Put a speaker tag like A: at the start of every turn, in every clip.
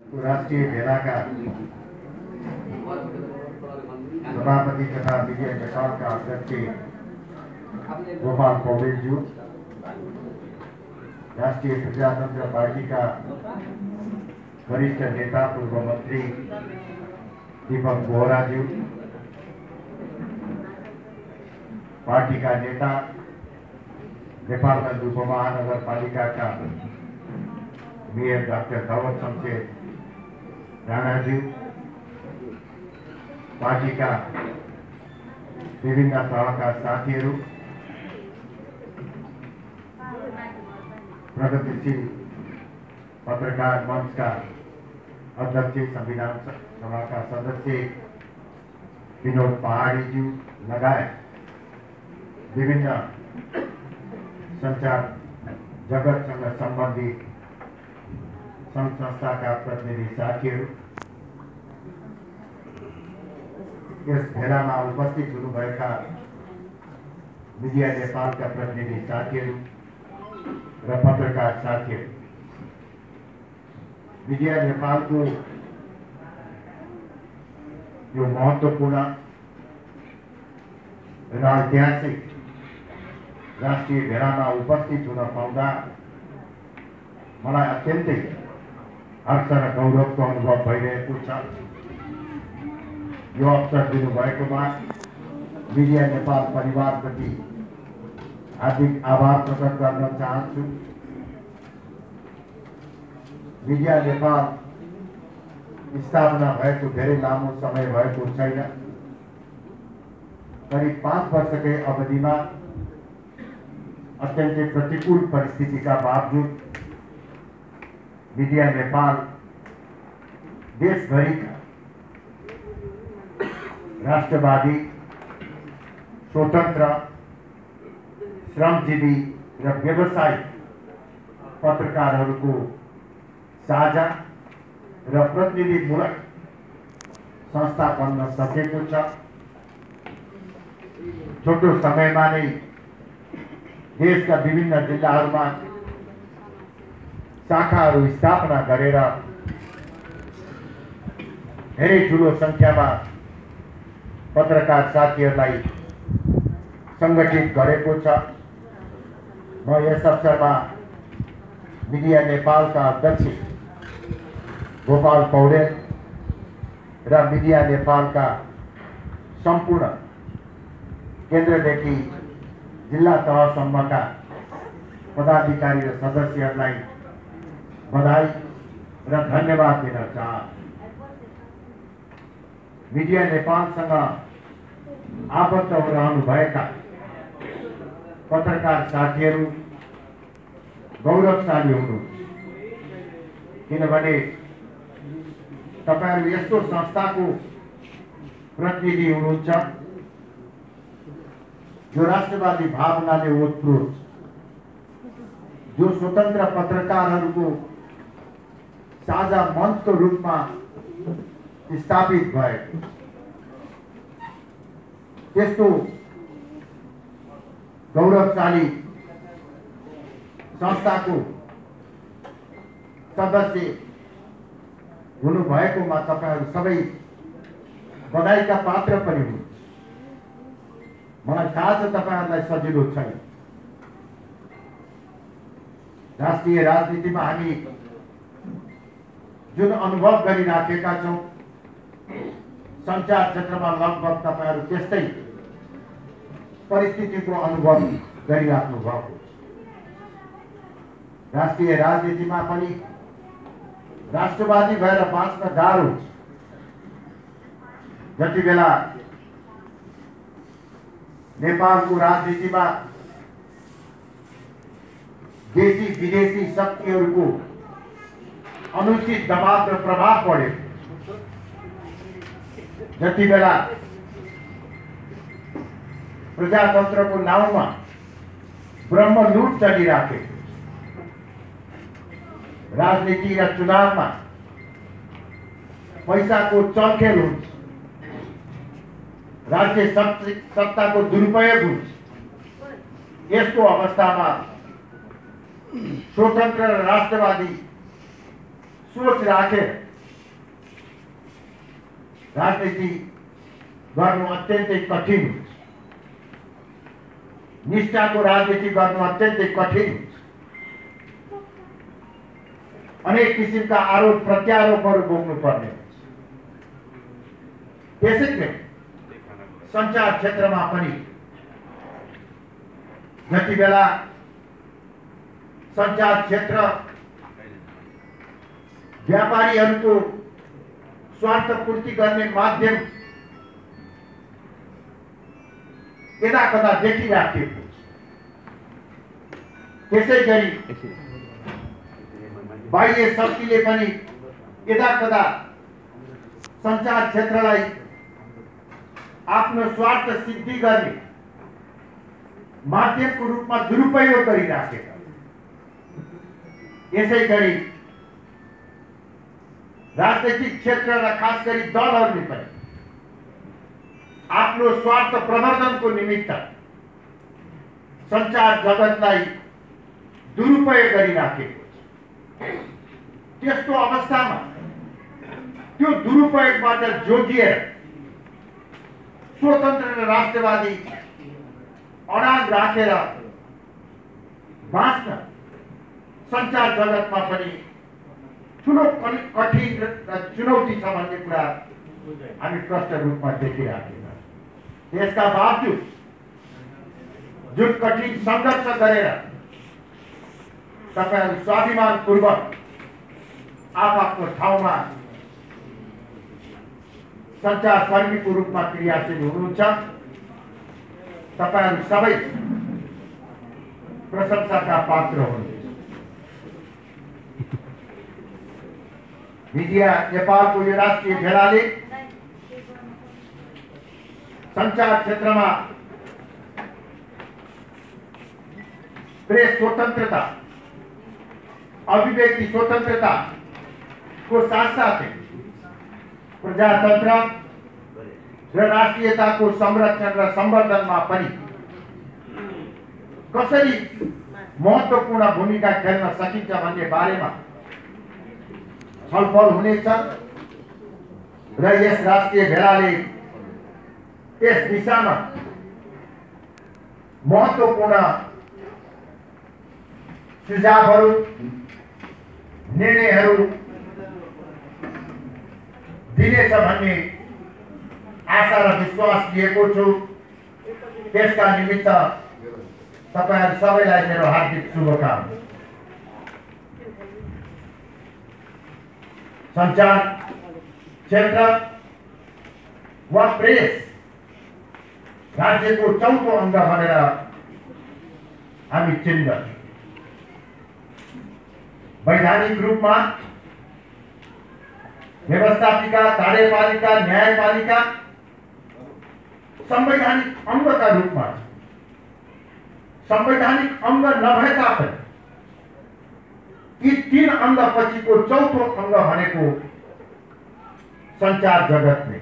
A: राष्ट्रिय भेलाका सभापति तथा विजय नेपालका अध्यक्ष गोपाल पौडेलज्यू, राष्ट्रिय प्रजातन्त्र पार्टीका वरिष्ठ नेता पूर्व मन्त्री दीपक बोहराज्यू, पार्टीका नेता नेपालगञ्ज उपमहानगरपालिकाका मेयर डाक्टर धवल शमशेर राणाज्यू, पार्टीका विभिन्न तहका साथीहरू, प्रगतिशील पत्रकार मंचका अध्यक्ष, संविधान सभाका सदस्य विनोद पहाडीज्यू लगायत विभिन्न संचार जगतसँग सम्बन्धित संघ संस्थाका प्रतिनिधि साथीहरू, यस भेलामा उपस्थित हुनुभएका मीडिया नेपालका प्रतिनिधि साथीहरू र पत्रकार साथीहरू, मीडिया नेपालको यो महत्त्वपूर्ण र ऐतिहासिक राष्ट्रिय भेलामा उपस्थित हुन पाउँदा मलाई अत्यन्तै हर्ष र गौरवको अनुभव भइरहेको छ। यो अवसर दिनुभएकोमा मीडिया नेपाल परिवारप्रति हार्दिक आभार प्रकट गर्न चाहन्छु। मीडिया नेपाल स्थापना भएको धेरै लामो समय भएको छैन। करिब 5 वर्षकै अवधिमा अत्यन्तै प्रतिकूल परिस्थितिका बावजुद मीडिया नेपाल देशभरिका राष्ट्रवादी, स्वतन्त्र, श्रमजीवी र व्यवसायिक पत्रकारहरूको साझा र प्रतिनिधिमूलक संस्था बन्न सकेको छ। छोटो समयमा नै देशका विभिन्न जिल्लाहरूमा शाखाहरू स्थापना गरेर धेरै ठूलो संख्यामा पत्रकार साथीहरूलाई संगठित गरेको छ। म यस अवसरमा मीडिया नेपालका अध्यक्ष गोपाल पौडेल र मीडिया नेपालका सम्पूर्ण केन्द्रदेखि जिल्ला तहसम्मका पदाधिकारी र सदस्यहरूलाई बधाई र धन्यवाद दिन चाहन्छु। मीडिया नेपालसँग आबद्ध रहनुभएका पत्रकार साथीहरू गौरवशाली हुनुहुन्छ, किनभने तपाईहरू यस्तो संस्थाको प्रतिनिधि हुनुहुन्छ जो राष्ट्रवादी भावनाले ओतप्रोत, जो स्वतन्त्र पत्रकारहरूको साझा मञ्चको रूपमा स्थापित भएको त्यस्तो गौरवशाली संस्थाको सदस्य हुनुभएकोमा तपाईहरू सबै बधाईका पात्र पनि हुनुहुन्छ। मलाई थाहा छ तपाईहरूलाई सजिलो छैन। राष्ट्रिय राजनीतिमा हामी जुन अनुभव गरिराखेका छौं, संचार क्षेत्रमा लगभग तपाईहरू त्यस्तै परिस्थितिको अनुभव गरिराख्नु भएको छ। राष्ट्रिय राजनीतिमा पनि राष्ट्रवादी भएर बाँच्न गाह्रो छ। जति बेला नेपालको राजनीतिमा देशी विदेशी शक्तिहरूको अनुचित दबाव र प्रभाव पढ्यो, जति बेला प्रजातन्त्रको नाउँमा ब्रह्मलुट चलिराखे, राजनीति र चुनावमा पैसाको चलखेल हुन्छ, राज्य सत्ताको दुरुपयोग हुन्छ, यस्तो अवस्थामा स्वतन्त्र र राष्ट्रवादी सोच राखे राजनीति गर्नु अत्यन्तै कठिन हुन्छ। निष्ठाको राजनीति गर्नु अत्यन्तै कठिन हुन्छ। अनेक किसिमका आरोप प्रत्यारोपहरू भोग्नु पर्ने हुन्छ। त्यसैले सञ्चार क्षेत्रमा पनि जति बेला सञ्चार क्षेत्र व्यापारीहरूको स्वार्थ पूर्ति गर्ने माध्यम यदा कदा देखिराखिएको छ। त्यसै गरी बाह्य शक्तिले पनि यदा कदा सञ्चार क्षेत्रलाई आफ्नो स्वार्थ सिद्धि गर्ने माध्यमको रूपमा दुरुपयोग गरिराखेका। यसै गरी राजनैतिक क्षेत्र र खास गरी दलहरूले पनि आफ्नो स्वार्थ प्रवर्धनको निमित्त सञ्चार जगतलाई दुरुपयोग गरिराखेको छ। त्यस्तो अवस्थामा त्यो दुरुपयोगबाट जोगिएर स्वतन्त्र र राष्ट्रवादी अडान राखेर बाँच्न सञ्चार जगतमा पनि ठुलो कठिन र चुनौती छ भन्ने कुरा हामी प्रष्ट रूपमा देखिराखेका। त्यसका बावजुद जुन कठिन सङ्घर्ष गरेर तपाईहरु स्वाभिमानपूर्वक आफ्नो ठाउँमा सञ्चारकर्मीको रूपमा क्रियाशील हुनुहुन्छ, तपाईहरु सबै प्रशंसाका पात्र हुनुहुन्छ। मीडिया नेपालको यो राष्ट्रिय भेलाले सञ्चार क्षेत्रमा प्रेस स्वतन्त्रता, अभिव्यक्ति स्वतन्त्रता को साथसाथै प्रजातन्त्र र राष्ट्रियताको संरक्षण र संवर्धनमा पनि कसरी महत्त्वपूर्ण भूमिका खेल्न सकिन्छ भन्ने बारेमा छलफल हुनेछ र यस राष्ट्रिय भेलाले यस दिशामा महत्त्वपूर्ण सुझावहरू, निर्णयहरू दिनेछ भन्ने आशा र विश्वास लिएको छु। त्यसका निमित्त तपाईहरु सबैलाई मेरो हार्दिक शुभकामना। सञ्चार क्षेत्र वा प्रेस राज्यको चौथो अङ्ग भनेर हामी चिन्दछौँ। वैधानिक रूपमा व्यवस्थापिका, कार्यपालिका, न्यायपालिका संवैधानिक अङ्गका रूपमा संवैधानिक अङ्ग नभए तापनि यी तीन अङ्ग पछिको चौथो अङ्ग भनेको सञ्चार जगत नै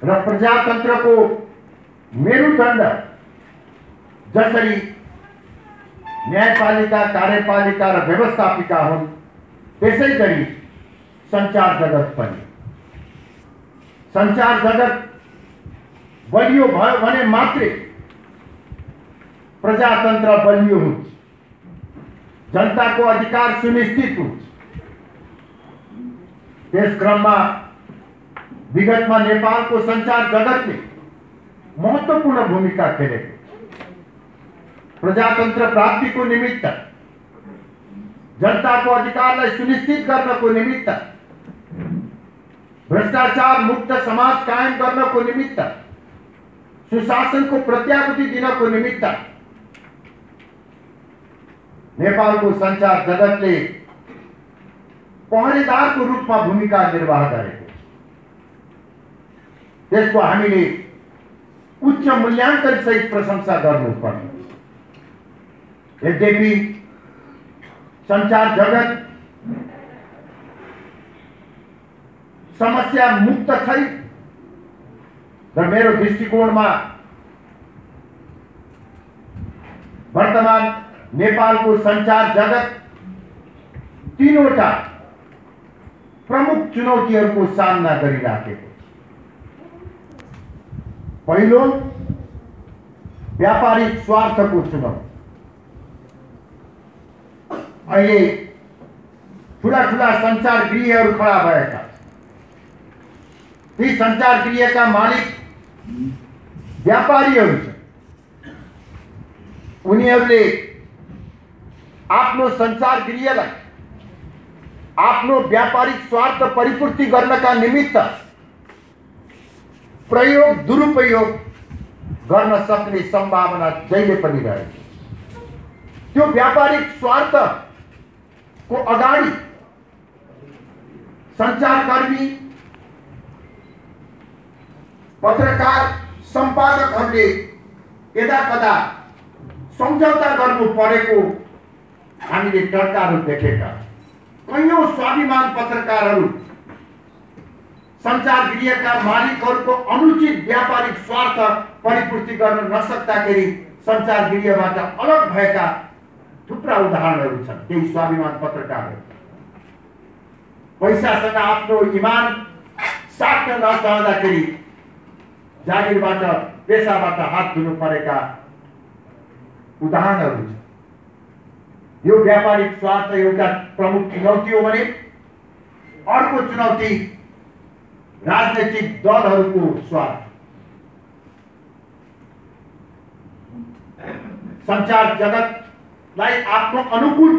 A: र प्रजातन्त्रको मेरुदण्ड जसरी न्यायपालिका, कार्यपालिका र व्यवस्थापिका हुन्, त्यसै गरी सञ्चार जगत पनि। सञ्चार जगत बलियो भयो भने मात्रै प्रजातन्त्र बलियो हुन्छ, जनताको अधिकार सुनिश्चित हुन्छ। त्यस क्रममा विगतमा नेपालको सञ्चार जगतले महत्त्वपूर्ण भूमिका खेलेको। प्रजातन्त्र प्राप्तिको निमित्त, जनताको अधिकारलाई सुनिश्चित गर्नको निमित्त, भ्रष्टाचार मुक्त समाज कायम गर्नको निमित्त, सुशासनको प्रत्याभूति दिनको निमित्त नेपालको सञ्चार जगतले पहरेदारको रूपमा भूमिका निर्वाह गरेको। त्यसको हामीले उच्च मूल्याङ्कन सहित प्रशंसा गर्नुपर्छ। यद्यपि सञ्चार जगत समस्या मुक्त छैन र मेरो दृष्टिकोणमा वर्तमान नेपालको सञ्चार जगत तीनवटा प्रमुख चुनौतीहरूको सामना गरिराखेको छ। पहिलो, व्यापारिक स्वार्थको चुनौती। अहिले ठुला ठुला संचार गृहहरू खडा भएका, ती संचार गृहका मालिक व्यापारीहरू छन्। उनीहरूले आफ्नो संचार गृहलाई आफ्नो व्यापारिक स्वार्थ परिपूर्ति गर्नका निमित्त प्रयोग दुरुपयोग गर्न सक्ने सम्भावना जहिले पनि रहेको। त्यो व्यापारिक स्वार्थको अगाडि संचारकर्मी, पत्रकार, सम्पादकहरूले यदाकदा सम्झौता गर्नु परेको हामीले टर्काहरू देखेका। कैयौं स्वाभिमान पत्रकारहरू संचार गृहका मालिकहरूको अनुचित व्यापारिक स्वार्थ परिपूर्ति गर्न नसक्दाखेरि संचार गृहबाट अलग भएका थुप्रा उदाहरणहरू छन्। केही स्वाभिमान पत्रकारहरू पैसासँग आफ्नो इमान साट्न नचाहँदाखेरि जागिरबाट, पेसाबाट हात धुनु परेका उदाहरणहरू छन्। यो व्यापारिक स्वार्थ एउटा प्रमुख चुनौती हो भने अर्को चुनौती राजनैतिक दलहरूको स्वार्थ। संचार जगतलाई आफ्नो अनुकूल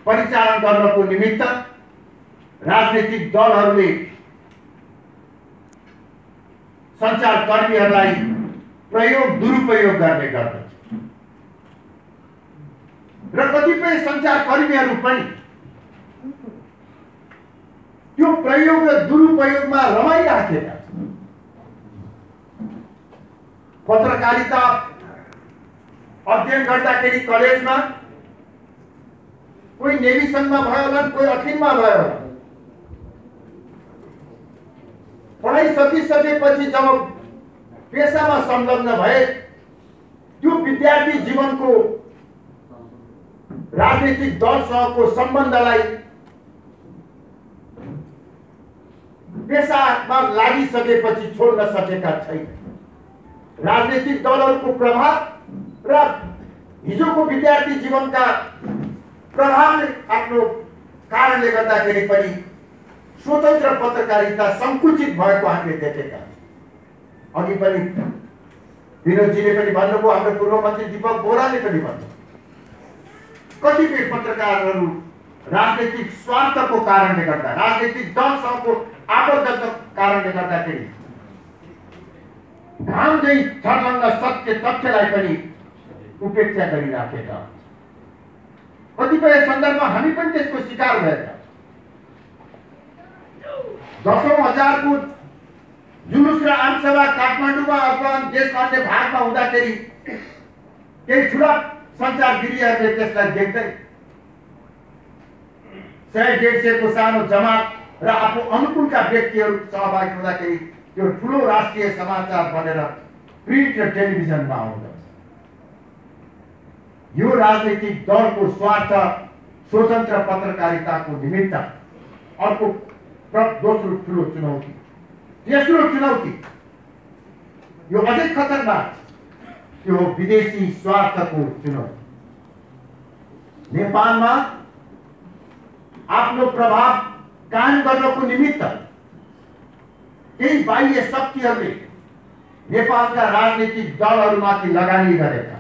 A: परिचालन गर्नको निमित्त राजनैतिक दलहरूले संचारकर्मीहरूलाई प्रयोग दुरुपयोग गर्ने गर्दछ र कतिपय संचारकर्मीहरू पनि त्यो प्रयोग र दुरुपयोगमा रमाइराखेका छन्। पत्रकारिता अध्ययन गर्दाखेरि कलेजमा कोही नेभी सङ्घमा भयो होला, कोही अखिलमा भयो होला। पढाइ सकिसकेपछि जब पेसामा संलग्न भए त्यो विद्यार्थी जीवनको राजनीतिक दलसँगको सम्बन्धलाई पेसामा लागिसकेपछि छोड्न सकेका छैन। राजनीतिक दलहरूको प्रभाव र हिजोको विद्यार्थी जीवनका प्रभावले आफ्नो कारणले गर्दाखेरि पनि स्वतन्त्र पत्रकारिता संकुचित भएको हामीले देखेका छौँ। अघि पनि विनोदजीले पनि भन्नुभयो, हाम्रो पूर्व मन्त्री दीपक बोहराले पनि भन्नुभयो, कतिपय पत्रकारहरू राजनीतिक स्वार्थको कारणले गर्दा, राजनीतिक दलसँगको आबद्धताको कारणले गर्दाखेरि घाम झैं छर्लङ्ग सत्य तथ्यलाई पनि उपेक्षा गरिराखेका। कतिपय सन्दर्भमा हामी पनि त्यसको शिकार भएका। दशौं हजारको जुलुस र आमसभा काठमाडौँमा अथवा देशका अन्य भागमा हुँदाखेरि केही ठुला संचार गृहहरूले त्यसलाई देख्दै 100-150 को सानो जमात र आफू अनुकूलका व्यक्तिहरू सहभागी हुँदाखेरि त्यो ठुलो राष्ट्रिय समाचार बनेर प्रिन्ट र टेलिभिजनमा आउँदछ। यो राजनीतिक दलको स्वार्थ स्वतन्त्र पत्रकारिताको निमित्त अर्को दोस्रो ठुलो चुनौती। तेस्रो चुनौती यो अझै खतरनाक, त्यो विदेशी स्वार्थको चुनौती। नेपालमा आफ्नो प्रभाव कायम गर्नको निमित्त केही बाह्य शक्तिहरूले नेपालका राजनीतिक दलहरूमाथि लगानी गरेका।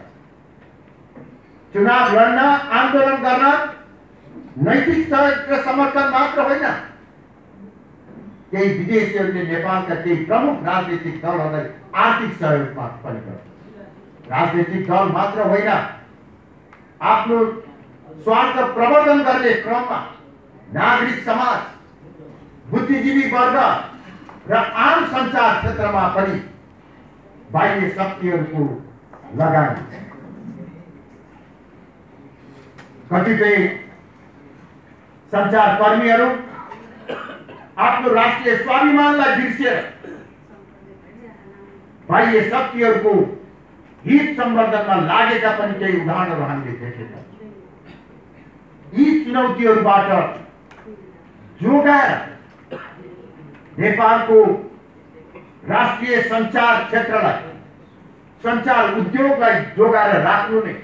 A: चुनाव लड्न, आन्दोलन गर्न नैतिक सहयोग र समर्थन मात्र होइन, केही विदेशीहरूले नेपालका केही प्रमुख राजनीतिक दलहरूलाई आर्थिक सहयोग पनि गर्छ। राजनीतिक दल मात्र होइन, आफ्नो स्वार्थ प्रवर्धन गर्ने क्रममा नागरिक समाज, बुद्धिजीवी वर्ग र आम सञ्चार क्षेत्रमा पनि बाह्य शक्तिहरूको लगानी। कतिपय सञ्चारकर्मीहरू आफ्नो राष्ट्रिय स्वाभिमानलाई बिर्सेर बाह्य शक्तिहरूको हित सम्वर्धनमा लागेका पनि केही उदाहरणहरू हामीले देखेका छौँ। यी चुनौतीहरूबाट जोगाएर नेपालको राष्ट्रिय सञ्चार क्षेत्रलाई, सञ्चार उद्योगलाई जोगाएर राख्नु नै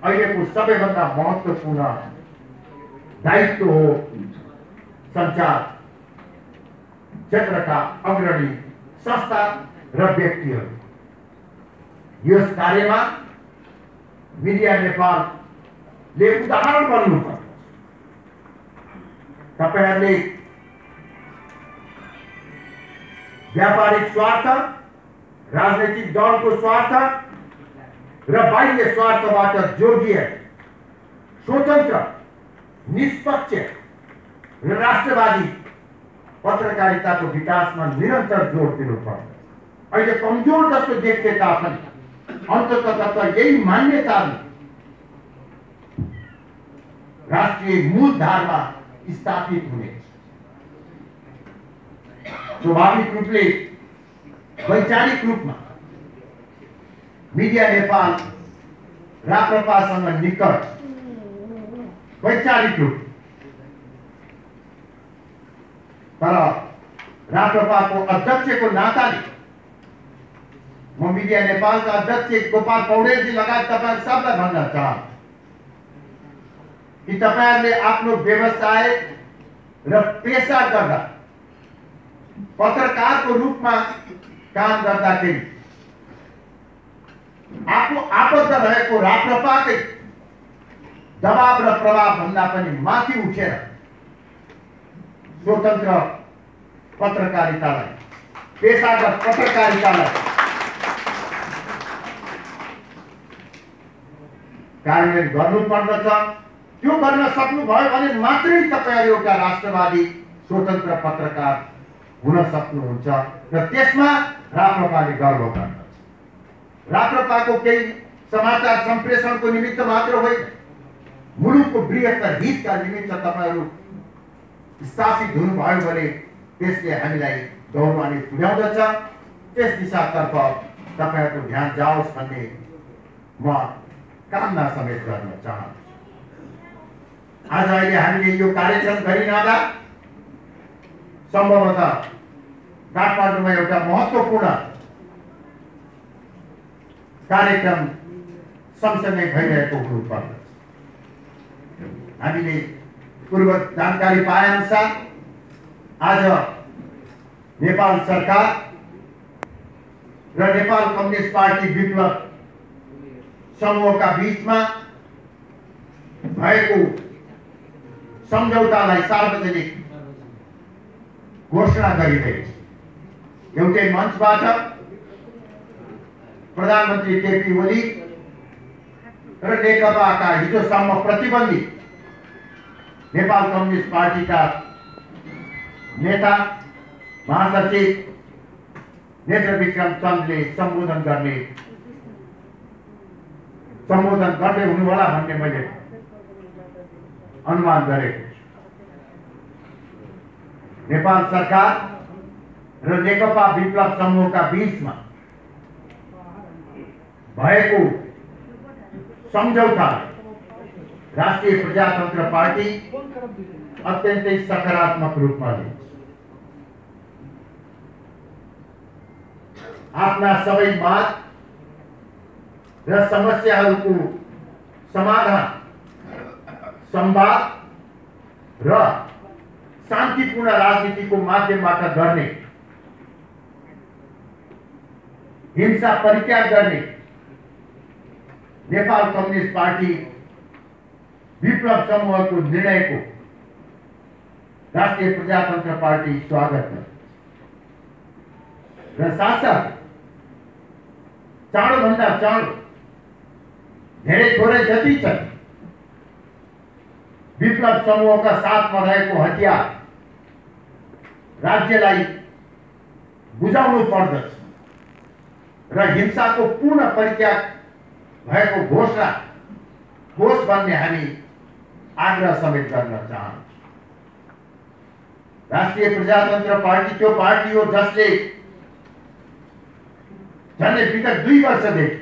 A: अहिलेको सबैभन्दा महत्त्वपूर्ण दायित्व हो। सञ्चार क्षेत्रका अग्रणी संस्था र व्यक्तिहरू यस कार्यमा मिडिया नेपालले उदाहरण बन्नुपर्छ। तपाईहरुले व्यापारिक स्वार्थ, राजनीतिक दलको स्वार्थ र बाह्य स्वार्थबाट जोगिएर स्वतन्त्र, निष्पक्ष र राष्ट्रवादी पत्रकारिताको विकासमा निरन्तर जोड दिनुपर्छ। अहिले कमजोर जस्तो देखिए तापनि अन्ततः यही मान्यताले राष्ट्रिय मूलधारमा स्थापित हुने। स्वाभाविक रूपले वैचारिक रूपमा मिडिया नेपाल राप्रपासँग निकट वैचारिक रूप, तर राप्रपाको अध्यक्षको नाताले म मिडिया नेपालका अध्यक्ष गोपाल पौडेलजी लगायत तपाईहरु सबलाई भन्न चाहन्छु कि तपाईहरुले आफ्नो व्यवसाय र पेशा गर्दा, पत्रकारको रूपमा काम गर्दाखेरि आफू आबद्ध रहेको राप्रपाकै दबाव र प्रभाव भन्दा पनि माथि उठेर स्वतन्त्र पत्रकारितालाई, पेशागत पत्रकारितालाई कार्यान्वयन गर्नुपर्दछ। त्यो गर्न सक्नुभयो भने मात्रै तपाईहरु एउटा राष्ट्रवादी स्वतन्त्र पत्रकार हुन सक्नुहुन्छ र त्यसमा राप्रपाले गर्व गर्दछ। राप्रपाको केही समाचार सम्प्रेषणको निमित्त मात्र होइन, मुलुकको बृहत्तर हितका निमित्त तपाईहरु स्थापित हुनुभयो भने त्यसले हामीलाई गौरवान्वित तुल्याउँदछ। त्यस दिशातर्फ तपाईहरुको ध्यान जाओस् भन्ने म कामना समेत गर्न चाहन्छु। आज अहिले हामीले यो कार्यक्रम गरिरहँदा सम्भवतः काठमाडौँमा एउटा महत्त्वपूर्ण कार्यक्रम सँगसँगै भइरहेको हुनुपर्छ। हामीले पूर्व जानकारी पाए अनुसार आज नेपाल सरकार र नेपाल कम्युनिस्ट पार्टी विप्लव समूहका बीचमा भएको सम्झौतालाई सार्वजनिक घोषणा गरिरहेछ। एउटै मञ्चबाट प्रधानमन्त्री केपी ओली र नेकपाका हिजोसम्म प्रतिबन्धित नेपाल कम्युनिस्ट पार्टीका नेता महासचिव नेत्र विक्रम चन्दले सम्बोधन गर्दै हुनुहोला भन्ने मैले अनुमान गरेको छु। नेपाल सरकार र नेकपा विप्लव समूहका बीचमा भएको सम्झौता राष्ट्रिय प्रजातन्त्र पार्टी अत्यन्तै सकारात्मक रूपमा लिन्छ। आफ्ना सबै माग र समस्याहरूको समाधान संवाद र शान्तिपूर्ण राजनीतिको माध्यमबाट गर्ने, हिंसा परित्याग गर्ने नेपाल कम्युनिस्ट पार्टी विप्लव समूहको निर्णयको राष्ट्रिय प्रजातन्त्र पार्टी स्वागत गर्छ र साथसाथ चाँडोभन्दा चाँडो धेरै थोरै जति छ विप्लव समूहका साथमा रहेको हतियार राज्यलाई बुझाउनु पर्दछ र हिंसाको पूर्ण परित्याग भएको घोषणा होस् भन्ने हामी आग्रह समेत गर्न चाहन्छौँ। राष्ट्रिय प्रजातन्त्र पार्टी त्यो पार्टी हो जसले झन्डै विगत 2 वर्षदेखि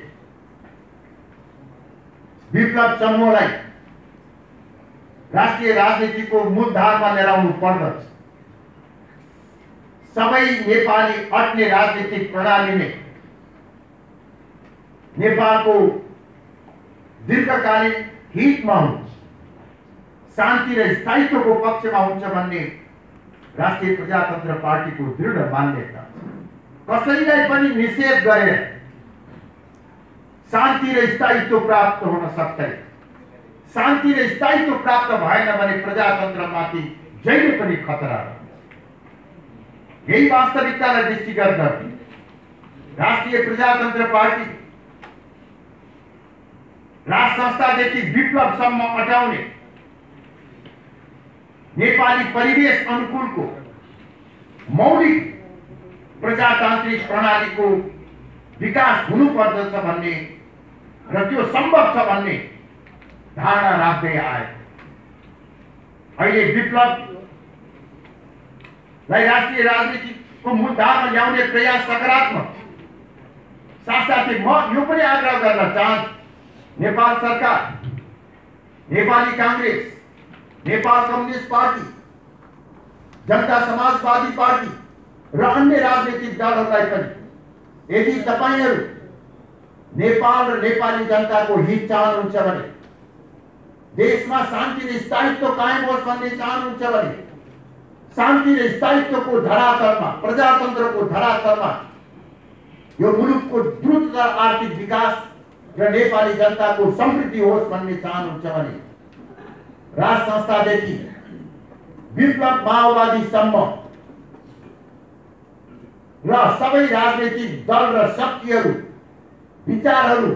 A: विप्लव समूहलाई राष्ट्रिय राजनीतिको मूलधारमा लिएर आउनु पर्दछ। सबै नेपाली अट्ने राजनीतिक प्रणाली नै नेपालको दीर्घकालीन हितमा हुन्छ, शान्ति र स्थायित्वको पक्षमा हुन्छ भन्ने राष्ट्रिय प्रजातन्त्र पार्टीको दृढ मान्यता। कसैलाई पनि निषेध गरेर शान्ति र स्थायित्व प्राप्त हुन सक्दैन। शान्ति र स्थायित्व प्राप्त भएन भने प्रजातन्त्रमाथि जहिले पनि खतरा हो। यही वास्तविकतालाई दृष्टिगत गर्दै राष्ट्रिय प्रजातन्त्र पार्टी राज संस्थादेखि विप्लवसम्म अटाउने नेपाली परिवेश अनुकूलको मौलिक प्रजातान्त्रिक प्रणालीको विकास हुनुपर्दछ भन्ने र त्यो सम्भव छ भन्ने धारणा राख्दै आए। अहिले विप्लवलाई राष्ट्रिय राजनीतिको मुद्दामा ल्याउने प्रयास सकारात्मक। साथसाथै म यो पनि आग्रह गर्न चाहन्छु, नेपाल सरकार, नेपाली कांग्रेस, नेपाल कम्युनिस्ट पार्टी, जनता समाजवादी पार्टी र अन्य राजनीतिक दलहरूलाई पनि यदि तपाईहरु नेपाल र नेपाली जनताको हित चाहनुहुन्छ भने, देशमा शान्ति र स्थायित्व कायम होस् भन्ने चाहनुहुन्छ भने, शान्ति र स्थायित्वको धरातलमा, प्रजातन्त्रको धरातलमा यो मुलुकको द्रुत आर्थिक विकास र नेपाली जनताको समृद्धि होस् भन्ने चाहनुहुन्छ भने, राज संस्थादेखि विप्लव माओवादीसम्म र सबै राजनीतिक दल र शक्तिहरू विचारहरू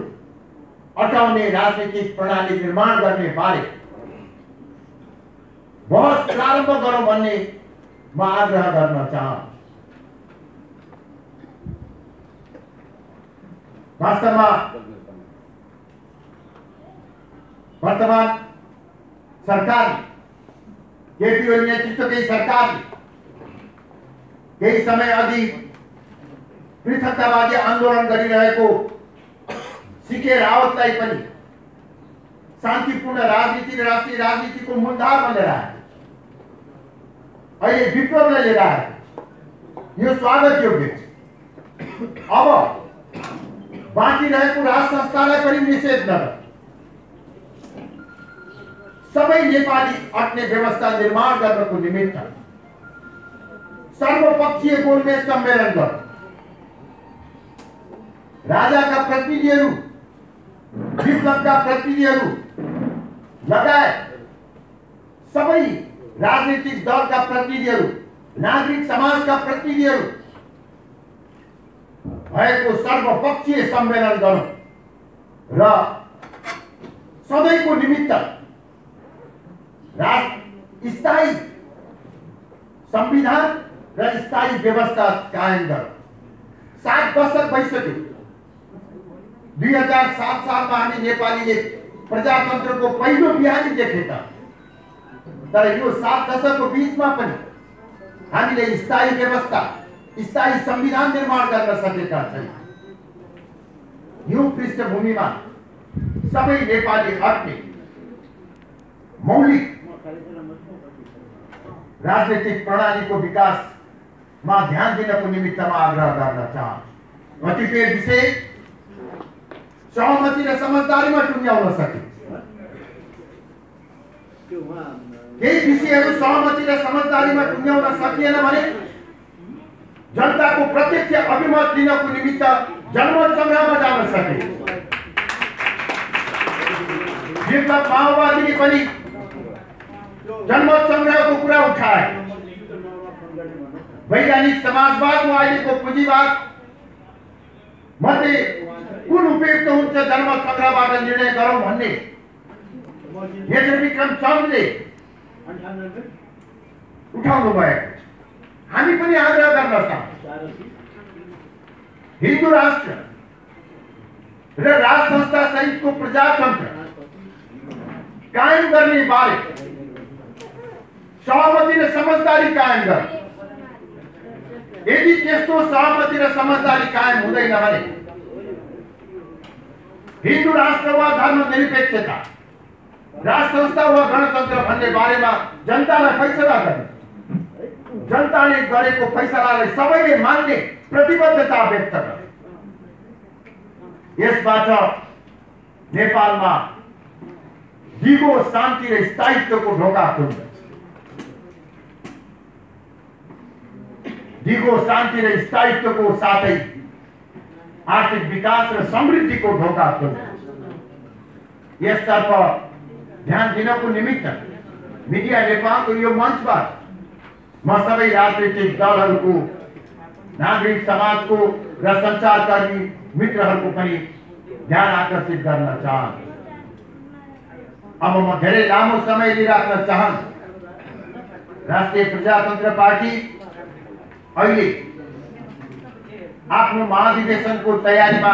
A: अटाउने राजनीतिक प्रणाली निर्माण गर्ने बारे बहस प्रारम्भ गरौं भन्ने म आग्रह गर्न चाहन्छु। वास्तवमा वर्तमान सरकार, केपी ओली नेतृत्वकै सरकारले केही समय अघि पृथकतावादी आन्दोलन गरिरहेको सीके रावतलाई पनि शान्तिपूर्ण राजनीति र राष्ट्रिय राजनीतिको मूलधारमा लिएर आए। अहिले विप्लवलाई लिएर आए, यो स्वागत योग्य छ। अब बाँकी रहेको राज संस्थालाई पनि निषेध नगर, सबै नेपाली अट्ने व्यवस्था निर्माण गर्नको निमित्त सर्वपक्षीय गोलमेज सम्मेलन गर। राजाका प्रतिनिधिहरू, विप्लवका प्रतिनिधिहरू लगायत सबै राजनीतिक दलका प्रतिनिधिहरू, नागरिक समाजका प्रतिनिधिहरू भएको सर्वपक्षीय सम्मेलन गरौं र सधैँको निमित्त स्थायी संविधान र स्थायी व्यवस्था कायम गर। 7 दशक भइसक्यो। 2007 सालमा हामी नेपालीले प्रजातन्त्रको पहिलो बिहानी देखेका, तर यो 7 दशकको बीचमा पनि हामीले स्थायी व्यवस्था, स्थायी संविधान निर्माण गर्न सकेका छैनौं। यो पृष्ठभूमिमा सबै नेपाली हकले मौलिक राजनीतिक प्रणालीको विकासमा ध्यान दिनको निमित्तमा आग्रह गर्न चाहन्छु। कतिपय विषय सहमति र समझदारीमा टुङ्ग्याउन सकिन्छ, केही विषयहरू सहमति र समझदारीमा टुङ्ग्याउन सकिएन भने जनताको प्रत्यक्ष अभिमत दिनको निमित्त जनमत संग्रहमा जान सकिन्छ। विप्लव माओवादीले पनि जनमत संग्रहको कुरा उठाए। वैज्ञानिक समाजवाद वा अहिलेको पुँजीवाद मध्ये कुन उपयुक्त हुन्छ जनमत संग्रहबाट निर्णय गरौं भन्ने मेजर विक्रम चन्दले उठाउनु भएको। हामी पनि आग्रह गर्न चाहन्छौं, हिन्दू राष्ट्र र राज संस्था सहितको प्रजातन्त्र कायम गर्ने बारे सहमति र समझदारी कायम गर। यदि त्यस्तो सहमति र समझदारी कायम हुँदैन भने हिन्दू राष्ट्र वा धर्मनिरपेक्षता राज संस्था वा गणतन्त्र भन्ने बारेमा जनतालाई फैसला गर्ने, जनताले गरेको फैसलालाई सबैले मान्ने प्रतिबद्धता व्यक्त गर्ने। यसबाट नेपालमा दिगो शान्ति र स्थायित्वको ढोका खुल्छ। दिगो शान्ति र स्थायित्वको साथै आर्थिक विकास र समृद्धिको ढोका खुल्छ। यसतर्फ ध्यान दिनको निमित्त मिडिया नेपालको यो मञ्चबाट म सबै राजनीतिक दलहरूको, नागरिक समाजको र सञ्चारकर्मी मित्रहरूको पनि ध्यान आकर्षित गर्न चाहन्छु। अब म धेरै लामो समय लिइराख्न चाहन्छु। राष्ट्रिय प्रजातन्त्र पार्टी अहिले आफ्नो महाधिवेशनको तयारीमा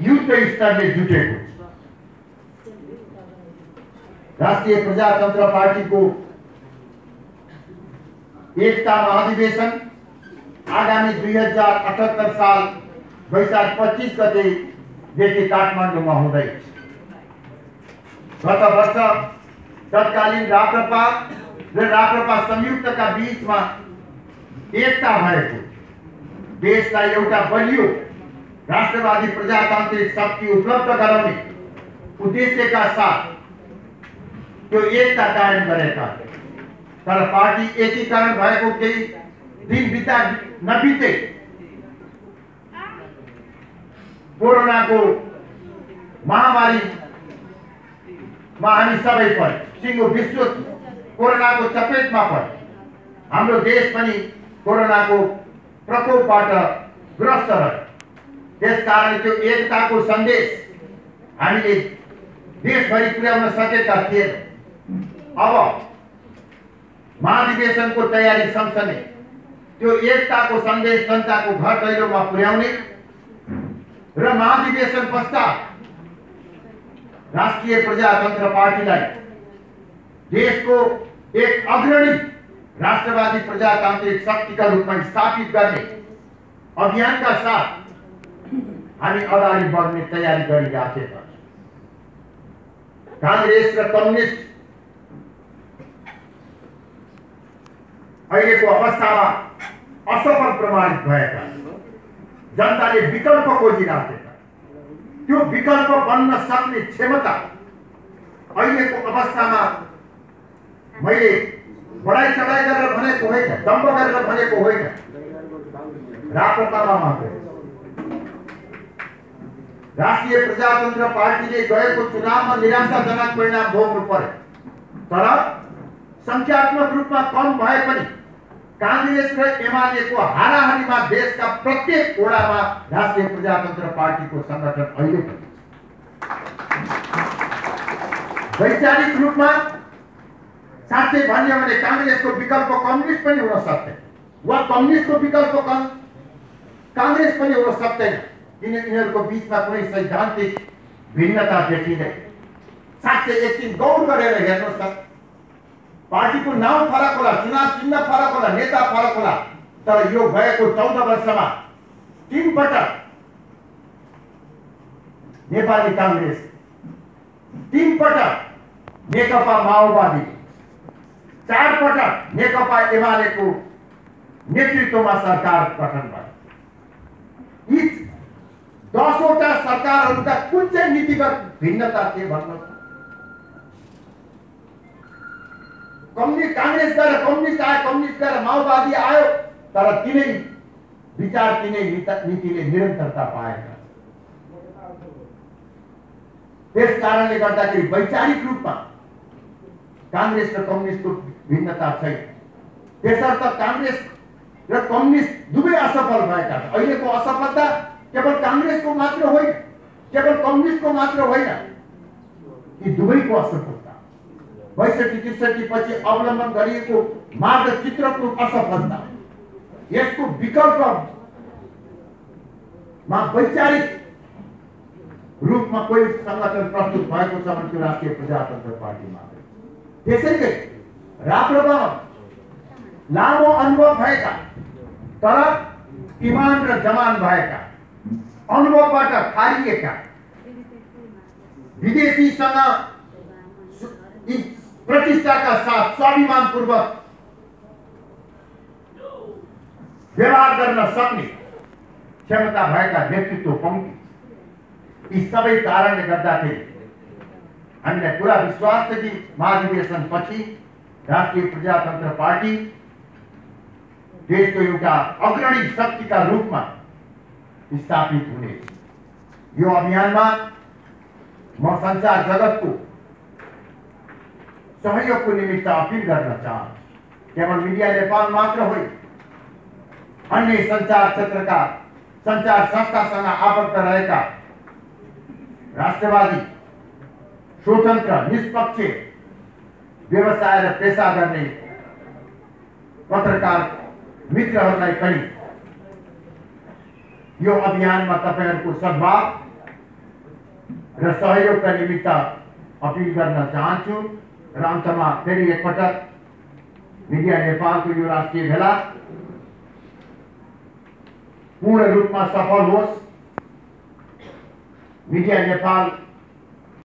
A: युद्ध स्तरले जुटेको छ। राष्ट्रिय प्रजातन्त्र पार्टीको एकता महाधिवेशन आगामी 2078 साल वैशाख 25 गतेदेखि काठमाडौँमा हुँदैछ। गत वर्ष तत्कालीन राप्रपा र राप्रपा संयुक्तका बीचमा एकता भएको, देशलाई एउटा बलियो राष्ट्रवादी प्रजातान्त्रिक शक्ति उपलब्ध गराउने उद्देश्यका साथ त्यो एकता कायम गरेका। तर पार्टी एकीकरण भएको केही दिन बिता नबित्दै कोरोनाको महामारीमा हामी सबै परे, सिङ्गो विश्व कोरोनाको चपेटमा परे। हाम्रो देश पनि कोरोनाको प्रकोपबाट ग्रस्त रह्यो। त्यसकारण त्यो एकताको सन्देश हामीले देशभरि पुर्याउन सकेका थिएन। अब महाधिवेशनको तयारी सँगसँगै त्यो एकताको सन्देश जनताको घर दैलोमा पुर्याउने र महाधिवेशन पश्चात राष्ट्रिय प्रजातन्त्र पार्टीलाई देशको एक अग्रणी राष्ट्रवादी प्रजातान्त्रिक शक्तिका रूपमा स्थापित गर्ने अभियानका साथ हामी अगाडि बढ्ने तयारी गरिराखेका छौँ। कांग्रेस र कम्युनिस्ट अहिलेको अवस्थामा असफल प्रमाणित भएका, जनताले विकल्प खोजिराखेका, त्यो विकल्प बन्न सक्ने क्षमता अहिलेको अवस्थामा मैले बढाई चढाई गरेर भनेको होइन, दम्भ गरेर भनेको होइन, राप्रपामा मात्रै। राष्ट्रिय प्रजातन्त्र पार्टीले गएको चुनावमा निराशाजनक परिणाम भोग्नु पर्यो। तर संख्यात्मक रूपमा कम भए पनि कांग्रेस र एमालेको हाराहारीमा देशका प्रत्येक वडामा राष्ट्रिय प्रजातन्त्र पार्टीको संगठन अहिले पनि वैचारिक रूपमा साथै भन्यो भने कांग्रेसको विकल्प कम्युनिस्ट पनि हुन सक्दैन, वा कम्युनिस्टको विकल्प कांग्रेस पनि हुन सक्दैन। यिनीहरूको बीचमा कुनै सैद्धान्तिक भिन्नता देखिँदैन। साथै एकछिन गौर गरेर हेर्नुहोस् त, पार्टीको नाम फरक होला, चुनाव चिन्ह फरक होला, नेता फरक होला, तर यो गएको 14 वर्षमा 3 पटक नेपाली कांग्रेस, 3 पटक नेकपा माओवादी, 4 पटक नेकपा एमालेको नेतृत्वमा सरकार गठन भयो। यी 10 वटा सरकारहरूका कुन चाहिँ नीतिगत भिन्नता थिए भन्नुहोस्। कम्युनिस्ट कांग्रेस गएर कम्युनिस्ट आयो, कम्युनिस्ट गएर माओवादी आयो, तर तिनै विचार, तिनै नीतिले निरन्तरता पाएका। त्यस कारणले गर्दाखेरि वैचारिक रूपमा कांग्रेस र कम्युनिस्टको भिन्नता छैन। त्यसर्थ कांग्रेस र कम्युनिस्ट दुवै असफल भएका छन्। अहिलेको असफलता केवल कांग्रेसको मात्र होइन, केवल कम्युनिस्टको मात्र होइन, यी दुवैको असफलता 62-63 पछि अवलम्बन गरिएको मार्गचित्रको असफलता। यसको विकल्पमा वैचारिक रूपमा कोही संगठन प्रस्तुत भएको छ भने त्यो राष्ट्रिय प्रजातन्त्र पार्टी मात्र। त्यसैले राप्रपा लामो अनुभव भएका, तर इमान र जमान भएका, अनुभवबाट खारिएका, विदेशीसँग यी प्रतिष्ठाका साथ स्वाभिमानपूर्वक व्यवहार गर्न सक्ने क्षमता भएका व्यक्तित्व पाउँथे। यी सबै कारणले गर्दाखेरि हामीलाई पुरा विश्वास छ कि महाधिवेशनपछि राष्ट्रिय प्रजातन्त्र पार्टी देशको एउटा अग्रणी शक्तिका रूपमा स्थापित हुने। यो अभियानमा म संचार जगतको सहयोगको निमित्त अपील गर्न चाहन्छु। केवल मिडिया नेपाल मात्र होइन, अन्य संचार क्षेत्रका संचार संस्थासँग आबद्ध रहेका राष्ट्रवादी, स्वतन्त्र, निष्पक्ष व्यवसाय र पेशा गर्ने पत्रकार मित्रहरूलाई पनि यो अभियानमा तपाईहरुको सद्भाव र सहयोगका निमित्त अपील गर्न चाहन्छु। र अन्तमा फेरि एकपटक मिडिया नेपालको यो राष्ट्रिय भेला पूर्ण रूपमा सफल होस्। मिडिया नेपाल